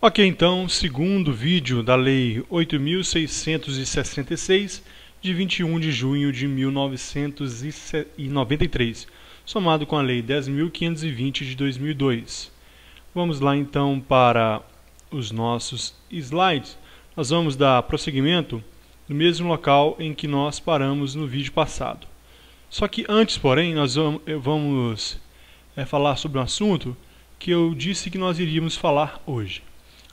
Ok, então, segundo vídeo da Lei 8.666, de 21 de junho de 1993, somado com a Lei 10.520 de 2002. Vamos lá então para os nossos slides. Nós vamos dar prosseguimento no mesmo local em que nós paramos no vídeo passado. Só que antes, porém, nós vamos falar sobre um assunto que eu disse que nós iríamos falar hoje.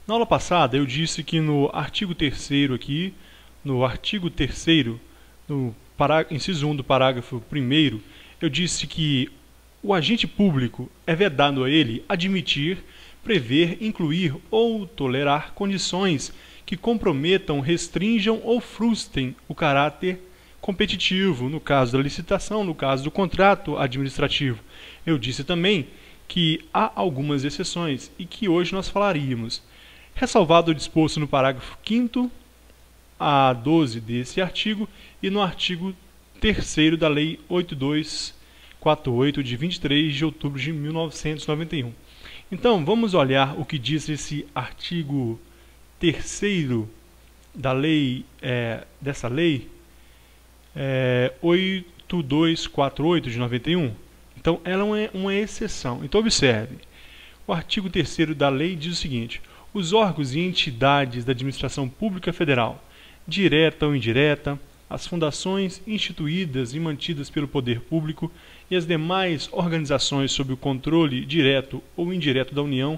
Na aula passada eu disse que no artigo 3º aqui, no artigo 3º, no inciso 1 do parágrafo 1º, eu disse que o agente público é vedado a ele admitir, prever, incluir ou tolerar condições que comprometam, restringam ou frustrem o caráter competitivo, no caso da licitação, no caso do contrato administrativo. Eu disse também que há algumas exceções e que hoje nós falaríamos. Ressalvado o disposto no parágrafo 5º a 12 desse artigo e no artigo 3º da Lei 8248 de 23 de outubro de 1991. Então, vamos olhar o que diz esse artigo 3º da lei, dessa lei 8248 de 91. Então, ela é uma exceção. Então, observe. O artigo 3º da lei diz o seguinte: os órgãos e entidades da administração pública federal, direta ou indireta, as fundações instituídas e mantidas pelo poder público e as demais organizações sob o controle direto ou indireto da União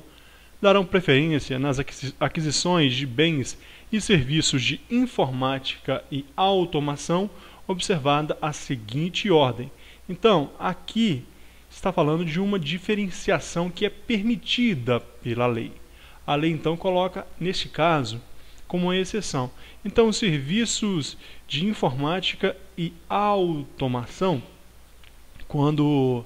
darão preferência nas aquisições de bens e serviços de informática e automação, observada a seguinte ordem. Então, aqui está falando de uma diferenciação que é permitida pela lei. A lei, então, coloca, neste caso, como uma exceção. Então, os serviços de informática e automação, quando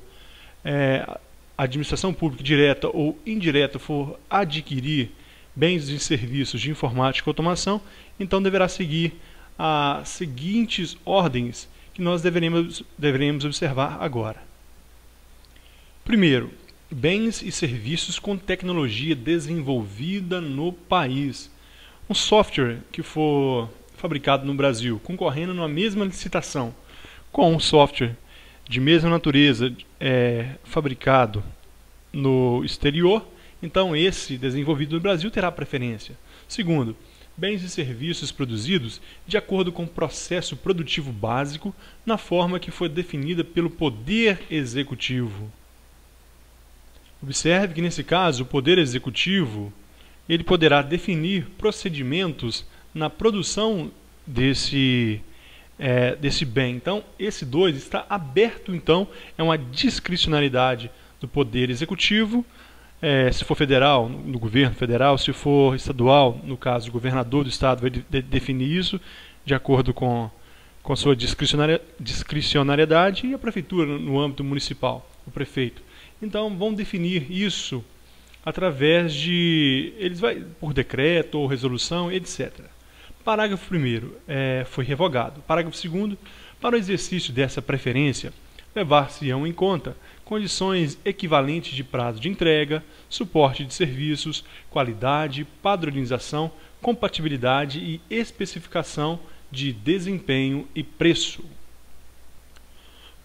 a administração pública direta ou indireta for adquirir bens e serviços de informática e automação, então deverá seguir as seguintes ordens que nós deveremos observar agora. Primeiro, bens e serviços com tecnologia desenvolvida no país. Um software que for fabricado no Brasil, concorrendo na mesma licitação com um software de mesma natureza fabricado no exterior, então esse desenvolvido no Brasil terá preferência. Segundo, bens e serviços produzidos de acordo com o processo produtivo básico na forma que foi definida pelo Poder Executivo. Observe que, nesse caso, o Poder Executivo ele poderá definir procedimentos na produção desse bem. Então, esse 2 está aberto, então, é uma discricionariedade do Poder Executivo, se for federal, no governo federal, se for estadual, no caso, o governador do estado vai definir isso de acordo com sua discricionariedade, e a prefeitura no âmbito municipal, o prefeito. Então, vão definir isso através de... por decreto ou resolução, etc. Parágrafo 1º foi revogado. Parágrafo 2º, para o exercício dessa preferência, levar-se-ão em conta condições equivalentes de prazo de entrega, suporte de serviços, qualidade, padronização, compatibilidade e especificação de desempenho e preço.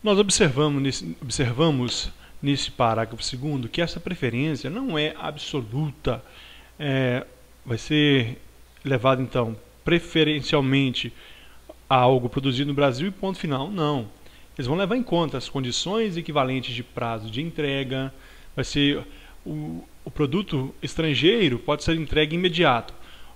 Nós observamos nesse parágrafo 2º que essa preferência não é absoluta. Vai ser levado, então, preferencialmente a algo produzido no Brasil e ponto final. Não. Eles vão levar em conta as condições equivalentes de prazo de entrega. Vai ser o produto estrangeiro pode ser entregue imediato,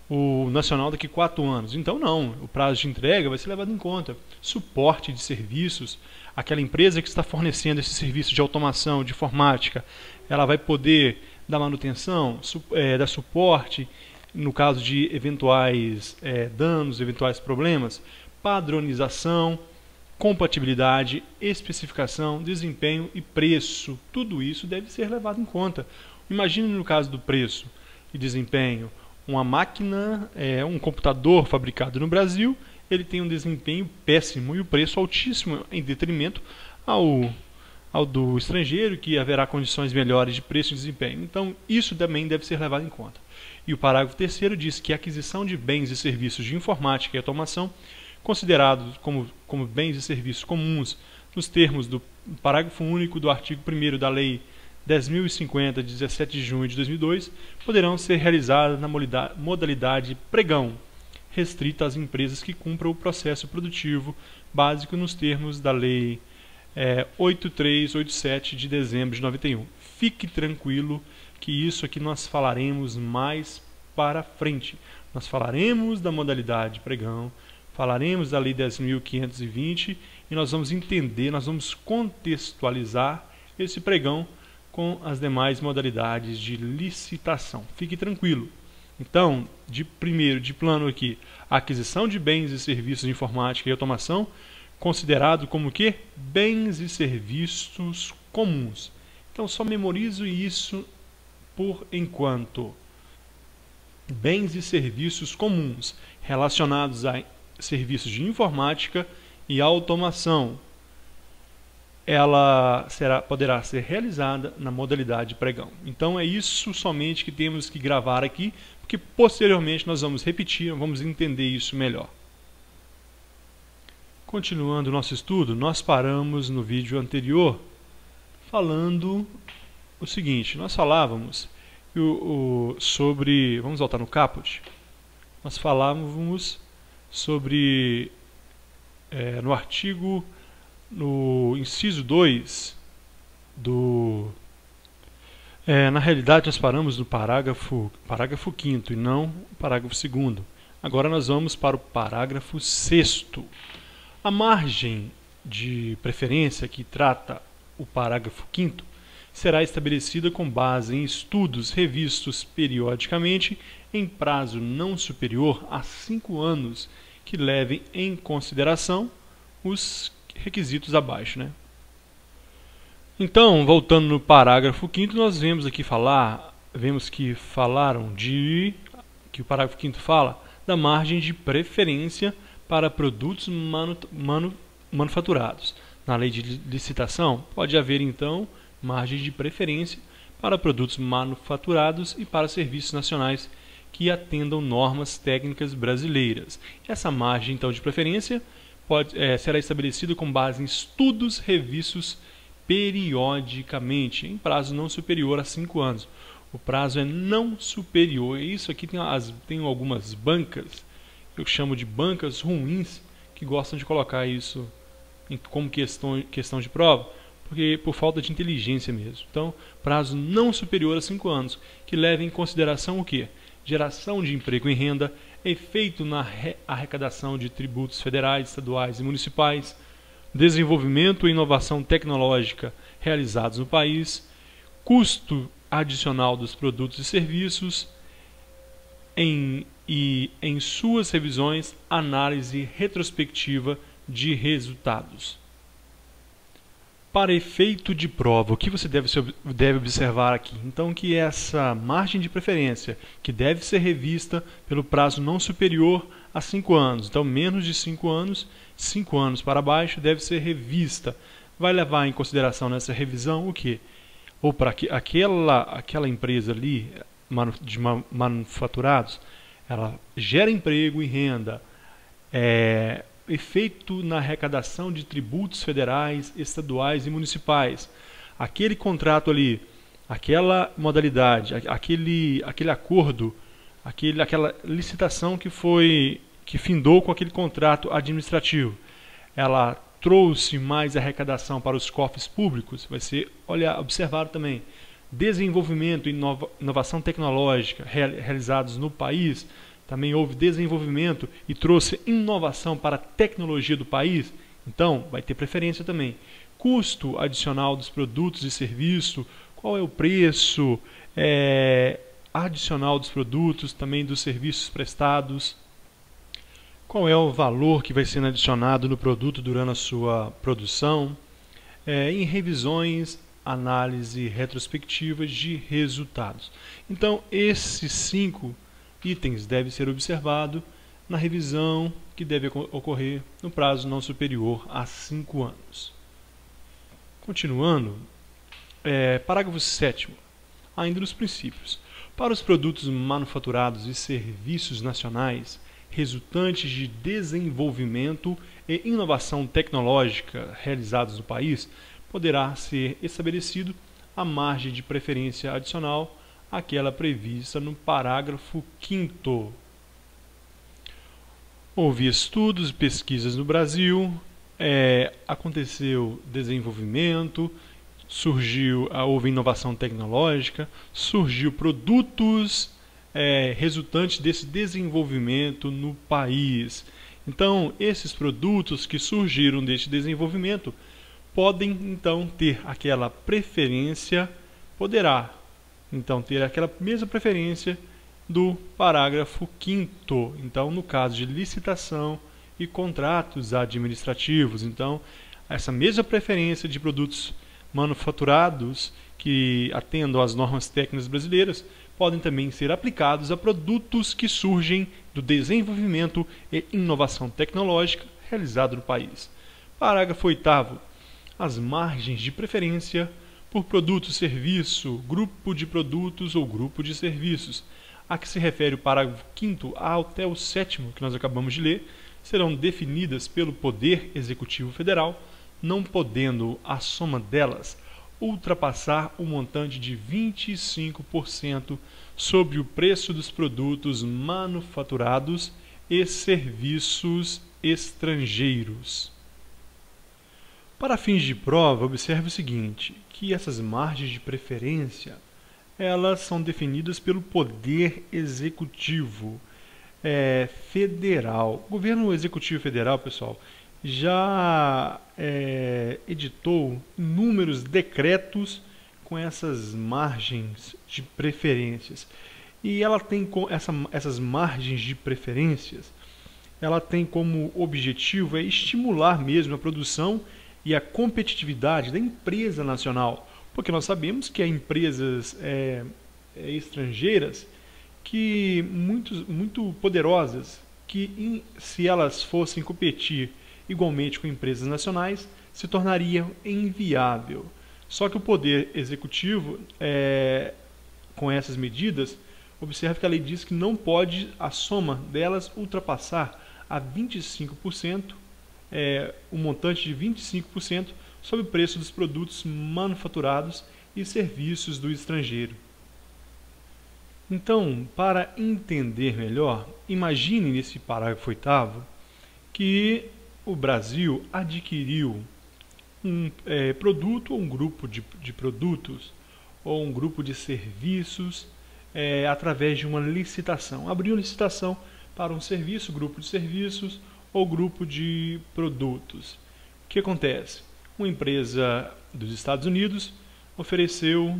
o nacional daqui a 4 anos. Então não, o prazo de entrega vai ser levado em conta. Suporte de serviços, aquela empresa que está fornecendo esse serviço de automação, de informática, ela vai poder dar manutenção, dar suporte no caso de eventuais danos, eventuais problemas, padronização, compatibilidade, especificação, desempenho e preço. Tudo isso deve ser levado em conta. Imagine no caso do preço e desempenho, uma máquina, um computador fabricado no Brasil, ele tem um desempenho péssimo e o preço altíssimo em detrimento ao do estrangeiro, que haverá condições melhores de preço e desempenho. Então, isso também deve ser levado em conta. E o parágrafo 3º diz que a aquisição de bens e serviços de informática e automação, considerados como bens e serviços comuns nos termos do parágrafo único do artigo 1º da Lei 10.050, de 17 de junho de 2002, poderão ser realizadas na modalidade pregão, restrita às empresas que cumpram o processo produtivo básico nos termos da Lei 8387 de dezembro de 91. Fique tranquilo que isso aqui nós falaremos mais para frente. Nós falaremos da modalidade pregão, falaremos da Lei 10.520 e nós vamos entender, nós vamos contextualizar esse pregão com as demais modalidades de licitação. Fique tranquilo. Então, de plano aqui, a aquisição de bens e serviços de informática e automação, considerado como o quê? Bens e serviços comuns. Então, só memorizo isso por enquanto. Bens e serviços comuns relacionados a serviços de informática e automação. Ela poderá ser realizada na modalidade pregão. Então é isso somente que temos que gravar aqui, porque posteriormente nós vamos repetir, vamos entender isso melhor. Continuando o nosso estudo, nós paramos no vídeo anterior falando o seguinte: nós falávamos sobre, vamos voltar no caput, nós falávamos sobre, no artigo, no inciso 2 na realidade nós paramos no parágrafo 5º e não parágrafo 2º. Agora nós vamos para o parágrafo 6º. A margem de preferência que trata o parágrafo 5º será estabelecida com base em estudos revistos periodicamente em prazo não superior a 5 anos que levem em consideração os requisitos abaixo, né? Então, voltando no parágrafo 5º, nós vemos aqui que o parágrafo 5º fala da margem de preferência para produtos manufaturados. Na lei de licitação, pode haver então margem de preferência para produtos manufaturados e para serviços nacionais que atendam normas técnicas brasileiras. Essa margem então de preferência será estabelecida com base em estudos revistos periodicamente, em prazo não superior a 5 anos. O prazo é não superior. Isso aqui tem algumas bancas, eu chamo de bancas ruins, que gostam de colocar isso como questão de prova, porque por falta de inteligência mesmo. Então, prazo não superior a 5 anos, que leva em consideração o quê? Geração de emprego e renda, efeito na arrecadação de tributos federais, estaduais e municipais, desenvolvimento e inovação tecnológica realizados no país, custo adicional dos produtos e serviços, em suas revisões, análise retrospectiva de resultados. Para efeito de prova, o que você deve observar aqui? Então, que essa margem de preferência, que deve ser revista pelo prazo não superior a 5 anos, então menos de 5 anos, 5 anos para baixo, deve ser revista. Vai levar em consideração nessa revisão o quê? Ou para aquela empresa ali de manufaturados, ela gera emprego e renda, efeito na arrecadação de tributos federais, estaduais e municipais. Aquele contrato ali, aquela modalidade, aquele acordo, aquela licitação que findou com aquele contrato administrativo, ela trouxe mais arrecadação para os cofres públicos, vai ser observado também. Desenvolvimento e inovação tecnológica realizados no país, também houve desenvolvimento e trouxe inovação para a tecnologia do país, então vai ter preferência também. Custo adicional dos produtos e serviços, qual é o preço adicional dos produtos, também dos serviços prestados, qual é o valor que vai sendo adicionado no produto durante a sua produção, em revisões, análise retrospectivas de resultados. Então, esses 5 itens devem ser observados na revisão que deve ocorrer no prazo não superior a 5 anos. Continuando, parágrafo 7º, ainda nos princípios. Para os produtos manufaturados e serviços nacionais resultantes de desenvolvimento e inovação tecnológica realizados no país, poderá ser estabelecido a margem de preferência adicional àquela prevista no parágrafo 5º. Houve estudos e pesquisas no Brasil, aconteceu desenvolvimento, houve inovação tecnológica, surgiu produtos resultantes desse desenvolvimento no país. Então, esses produtos que surgiram deste desenvolvimento podem, então, ter aquela preferência, poderá, então, ter aquela mesma preferência do parágrafo 5º. Então, no caso de licitação e contratos administrativos, então, essa mesma preferência de produtos manufaturados que atendam às normas técnicas brasileiras podem também ser aplicados a produtos que surgem do desenvolvimento e inovação tecnológica realizado no país. Parágrafo 8º. As margens de preferência por produto, serviço, grupo de produtos ou grupo de serviços, a que se refere o parágrafo 5º até o 7º, que nós acabamos de ler, serão definidas pelo Poder Executivo Federal, não podendo a soma delas ultrapassar o montante de 25% sobre o preço dos produtos manufaturados e serviços estrangeiros. Para fins de prova, observe o seguinte, que essas margens de preferência, elas são definidas pelo Poder Executivo Federal. O Governo Executivo Federal, pessoal, já editou inúmeros decretos com essas margens de preferências. E ela tem essas margens de preferências, ela tem como objetivo estimular mesmo a produção e a competitividade da empresa nacional, porque nós sabemos que há empresas estrangeiras que muito poderosas, que se elas fossem competir igualmente com empresas nacionais, se tornaria inviável. Só que o Poder Executivo, com essas medidas, observe que a lei diz que não pode a soma delas ultrapassar a 25%, o montante de 25% sobre o preço dos produtos manufaturados e serviços do estrangeiro. Então, para entender melhor, imagine nesse parágrafo 8º que o Brasil adquiriu um produto ou um grupo de produtos ou um grupo de serviços através de uma licitação. Abriu licitação para um serviço, grupo de serviços ou grupo de produtos. O que acontece? Uma empresa dos Estados Unidos ofereceu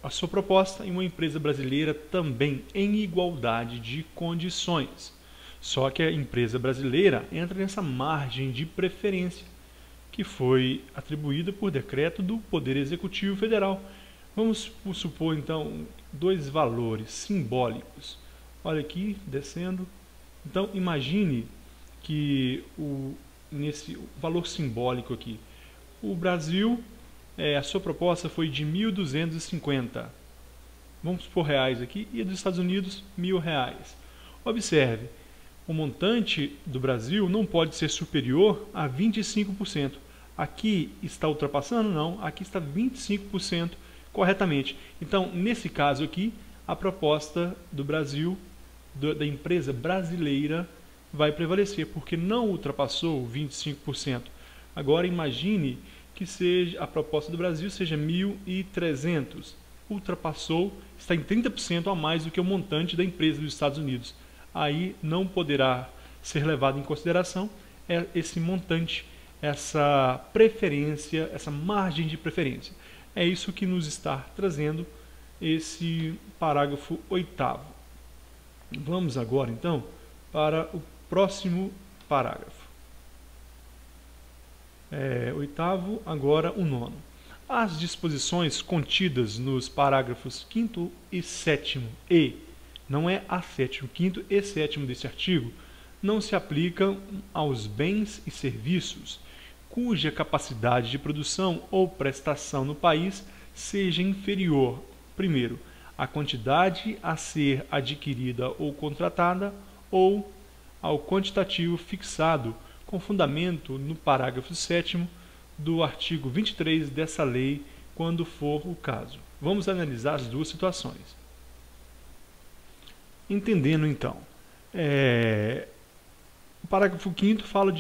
a sua proposta e uma empresa brasileira também em igualdade de condições. Só que a empresa brasileira entra nessa margem de preferência que foi atribuída por decreto do Poder Executivo Federal. Vamos supor, então, dois valores simbólicos. Olha aqui, descendo. Então, imagine que nesse valor simbólico aqui, o Brasil, a sua proposta foi de 1.250. Vamos por reais aqui. E a dos Estados Unidos, R$1.000. Observe. O montante do Brasil não pode ser superior a 25%. Aqui está ultrapassando? Não. Aqui está 25% corretamente. Então, nesse caso aqui, a proposta do Brasil, da empresa brasileira, vai prevalecer, porque não ultrapassou 25%. Agora, imagine que a proposta do Brasil seja 1.300. Ultrapassou, está em 30% a mais do que o montante da empresa dos Estados Unidos. Aí não poderá ser levado em consideração esse montante, essa preferência, essa margem de preferência. É isso que nos está trazendo esse parágrafo 8º. Vamos agora, então, para o próximo parágrafo. 8º, agora o 9º. As disposições contidas nos parágrafos 5º e 7º não é a 7º, 5º e 7º desse artigo, não se aplicam aos bens e serviços cuja capacidade de produção ou prestação no país seja inferior, primeiro, à quantidade a ser adquirida ou contratada, ou ao quantitativo fixado com fundamento no parágrafo 7º do artigo 23 dessa lei, quando for o caso. Vamos analisar as duas situações. Entendendo então, o parágrafo 5º fala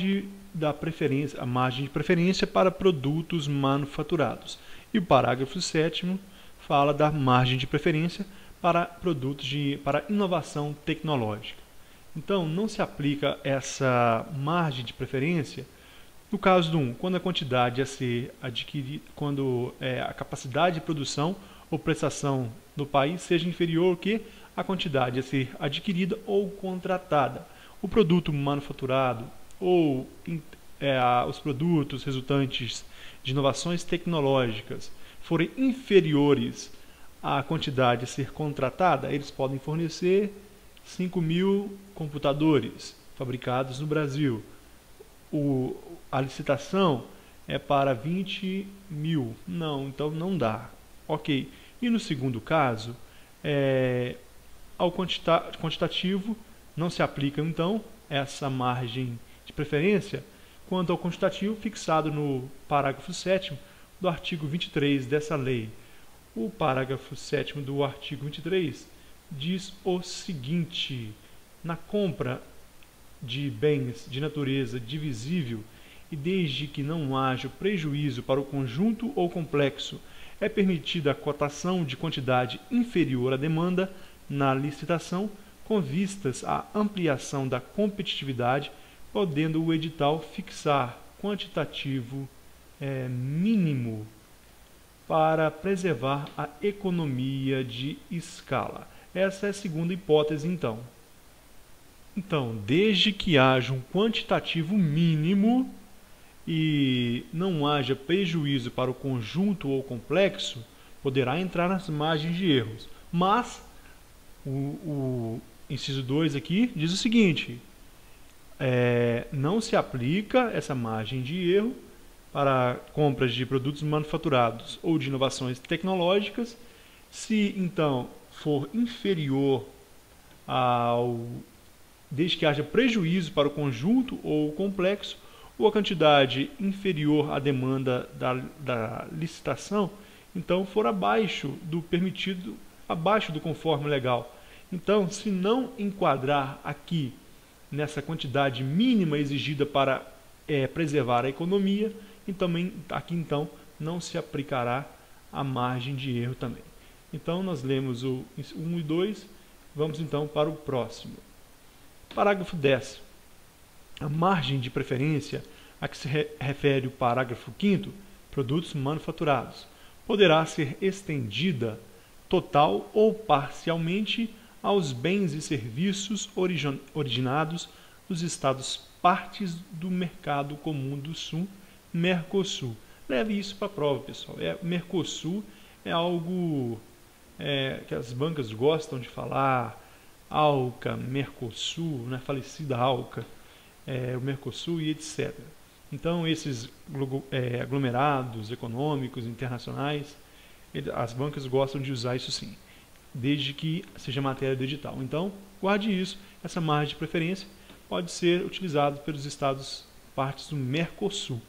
da preferência, a margem de preferência para produtos manufaturados. E o parágrafo 7º fala da margem de preferência para produtos para inovação tecnológica. Então, não se aplica essa margem de preferência no caso do 1, quando a quantidade a ser adquirida, quando a capacidade de produção ou prestação no país seja inferior ao que a quantidade a ser adquirida ou contratada. O produto manufaturado ou os produtos resultantes de inovações tecnológicas forem inferiores à quantidade a ser contratada, eles podem fornecer 5.000 computadores fabricados no Brasil. A licitação é para 20.000. Não, então não dá. Ok. E no segundo caso, ao quantitativo não se aplica então essa margem de preferência quanto ao quantitativo fixado no parágrafo 7º do artigo 23 dessa lei. O parágrafo 7º do artigo 23 diz o seguinte: na compra de bens de natureza divisível e desde que não haja prejuízo para o conjunto ou complexo, é permitida a cotação de quantidade inferior à demanda na licitação, com vistas à ampliação da competitividade, podendo o edital fixar quantitativo mínimo para preservar a economia de escala. Essa é a segunda hipótese, então. Então, desde que haja um quantitativo mínimo e não haja prejuízo para o conjunto ou complexo, poderá entrar nas margens de erros. Mas o inciso 2 aqui diz o seguinte: não se aplica essa margem de erro para compras de produtos manufaturados ou de inovações tecnológicas, se então for inferior desde que haja prejuízo para o conjunto ou complexo, ou a quantidade inferior à demanda da licitação, então for abaixo do permitido, abaixo do conforme legal. Então, se não enquadrar aqui nessa quantidade mínima exigida para preservar a economia, e também aqui então não se aplicará a margem de erro também. Então, nós lemos o 1 e 2, vamos então para o próximo. Parágrafo 10. A margem de preferência a que se refere o parágrafo 5º, produtos manufaturados, poderá ser estendida total ou parcialmente aos bens e serviços originados dos Estados partes do Mercado Comum do Sul, Mercosul. Leve isso para a prova, pessoal. Mercosul é algo que as bancas gostam de falar, ALCA, Mercosul, né, falecida ALCA, o Mercosul e etc. Então, esses aglomerados econômicos internacionais, as bancas gostam de usar isso sim, desde que seja matéria do edital. Então, guarde isso, essa margem de preferência pode ser utilizada pelos Estados partes do Mercosul.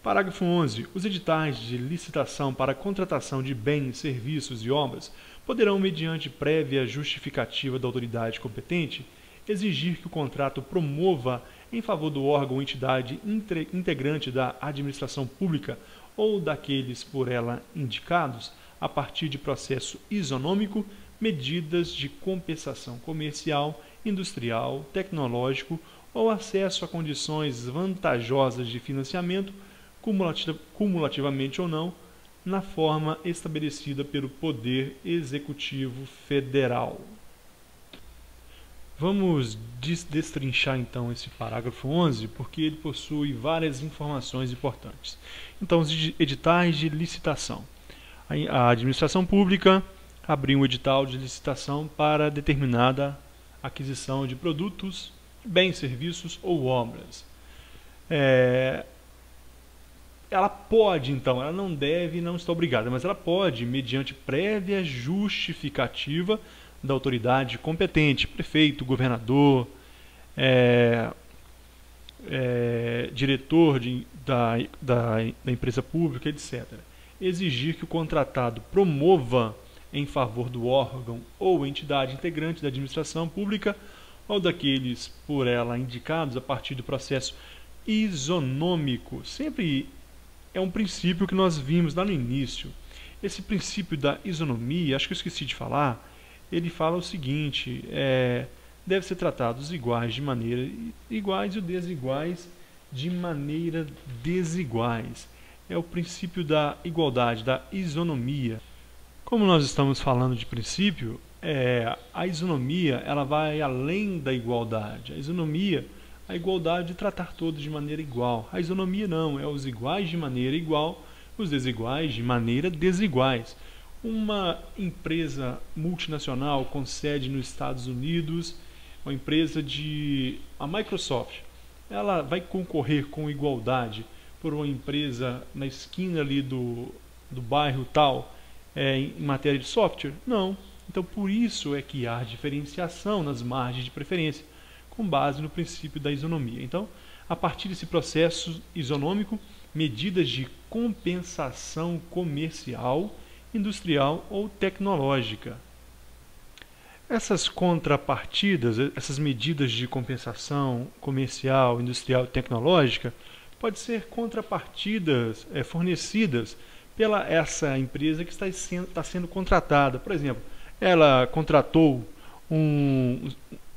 Parágrafo 11. Os editais de licitação para contratação de bens, serviços e obras poderão, mediante prévia justificativa da autoridade competente, exigir que o contrato promova em favor do órgão ou entidade integrante da administração pública ou daqueles por ela indicados, a partir de processo isonômico, medidas de compensação comercial, industrial, tecnológico ou acesso a condições vantajosas de financiamento, cumulativamente ou não, na forma estabelecida pelo Poder Executivo Federal. Vamos destrinchar então esse parágrafo 11, porque ele possui várias informações importantes. Então, os editais de licitação. A administração pública abriu um edital de licitação para determinada aquisição de produtos, bens, serviços ou obras. ela pode, então, ela não deve, não está obrigada, mas ela pode, mediante prévia justificativa da autoridade competente, prefeito, governador, diretor da empresa pública, etc., exigir que o contratado promova em favor do órgão ou entidade integrante da administração pública ou daqueles por ela indicados a partir do processo isonômico. Sempre é um princípio que nós vimos lá no início. Esse princípio da isonomia, acho que eu esqueci de falar, ele fala o seguinte: deve ser tratados iguais de maneira iguais e desiguais de maneira desiguais. É o princípio da igualdade, da isonomia. Como nós estamos falando de princípio, a isonomia ela vai além da igualdade. A igualdade é tratar todos de maneira igual. A isonomia não, é os iguais de maneira igual, os desiguais de maneira desiguais. Uma empresa multinacional com sede nos Estados Unidos, uma empresa a Microsoft, ela vai concorrer com igualdade por uma empresa na esquina ali do bairro tal, em matéria de software? Não. Então, por isso é que há diferenciação nas margens de preferência, com base no princípio da isonomia. Então, a partir desse processo isonômico, medidas de compensação comercial, industrial ou tecnológica. Essas contrapartidas, essas medidas de compensação comercial, industrial e tecnológica, podem ser contrapartidas fornecidas pela essa empresa que está sendo contratada. Por exemplo, ela contratou um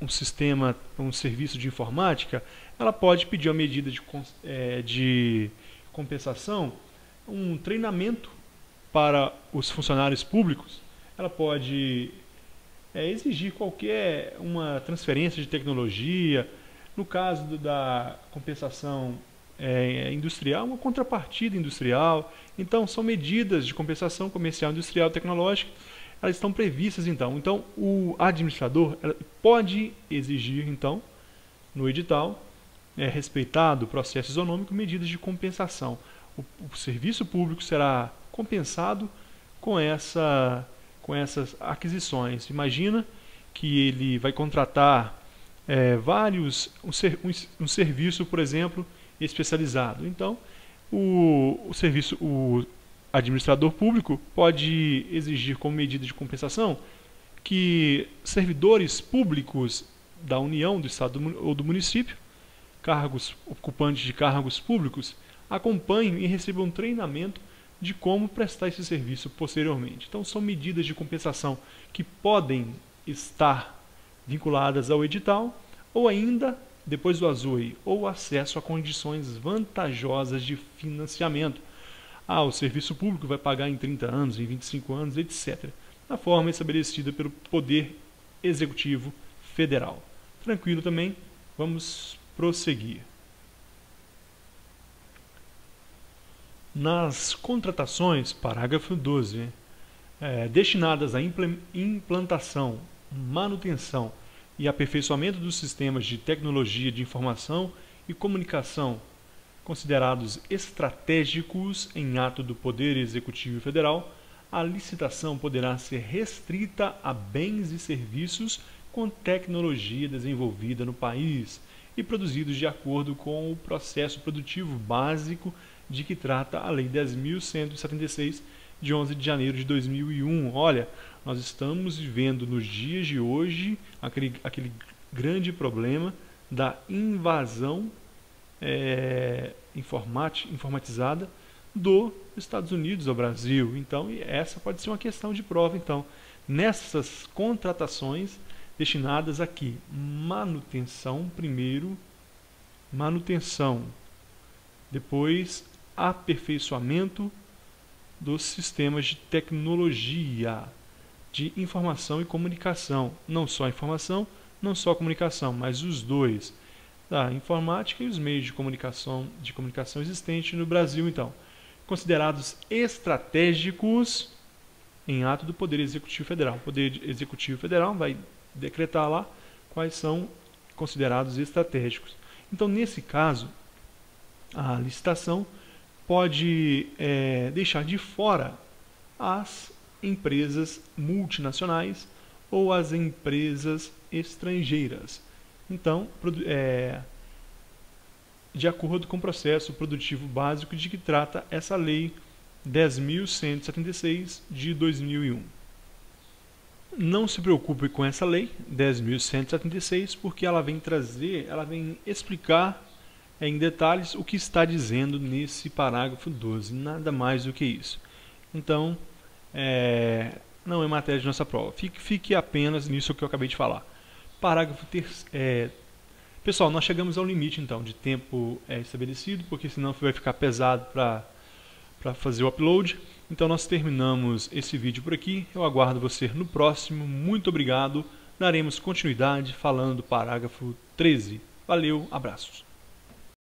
sistema, um serviço de informática, ela pode pedir uma medida de compensação, um treinamento para os funcionários públicos. Ela pode exigir uma transferência de tecnologia. No caso da compensação industrial, uma contrapartida industrial. Então, são medidas de compensação comercial, industrial, tecnológica. Elas estão previstas, então. Então, o administrador pode exigir, então, no edital, respeitado o processo isonômico, medidas de compensação. O serviço público será compensado com essas aquisições. Imagina que ele vai contratar um serviço, por exemplo, especializado. Então, o administrador público pode exigir como medida de compensação que servidores públicos da União, do Estado ou do município, ocupantes de cargos públicos, acompanhem e recebam um treinamento de como prestar esse serviço posteriormente. Então, são medidas de compensação que podem estar vinculadas ao edital ou ainda, depois do azul, ou acesso a condições vantajosas de financiamento. O serviço público vai pagar em 30 anos, em 25 anos, etc. Na forma estabelecida pelo Poder Executivo Federal. Tranquilo também? Vamos prosseguir. Nas contratações, parágrafo 12, destinadas à implantação, manutenção e aperfeiçoamento dos sistemas de tecnologia de informação e comunicação considerados estratégicos em ato do Poder Executivo Federal, a licitação poderá ser restrita a bens e serviços com tecnologia desenvolvida no país e produzidos de acordo com o processo produtivo básico de que trata a Lei 10.176, de 11 de janeiro de 2001. Olha, nós estamos vivendo nos dias de hoje aquele grande problema da invasão informatizada dos Estados Unidos ao Brasil. Então, essa pode ser uma questão de prova. Então, nessas contratações destinadas aqui, manutenção primeiro, manutenção, depois aperfeiçoamento dos sistemas de tecnologia de informação e comunicação, não só informação, não só comunicação, mas os dois, da informática e os meios de comunicação existentes no Brasil. Então, considerados estratégicos em ato do Poder Executivo Federal. O Poder Executivo Federal vai decretar lá quais são considerados estratégicos. Então, nesse caso, a licitação pode deixar de fora as empresas multinacionais ou as empresas estrangeiras. Então, de acordo com o processo produtivo básico de que trata essa lei 10.176 de 2001. Não se preocupe com essa lei 10.176, porque ela vem explicar em detalhes o que está dizendo nesse parágrafo 12, nada mais do que isso. Então, não é matéria de nossa prova, fique apenas nisso que eu acabei de falar. Parágrafo pessoal, nós chegamos ao limite então de tempo estabelecido, porque senão vai ficar pesado para fazer o upload. Então nós terminamos esse vídeo por aqui, eu aguardo você no próximo, muito obrigado, daremos continuidade falando do parágrafo 13. Valeu, abraços.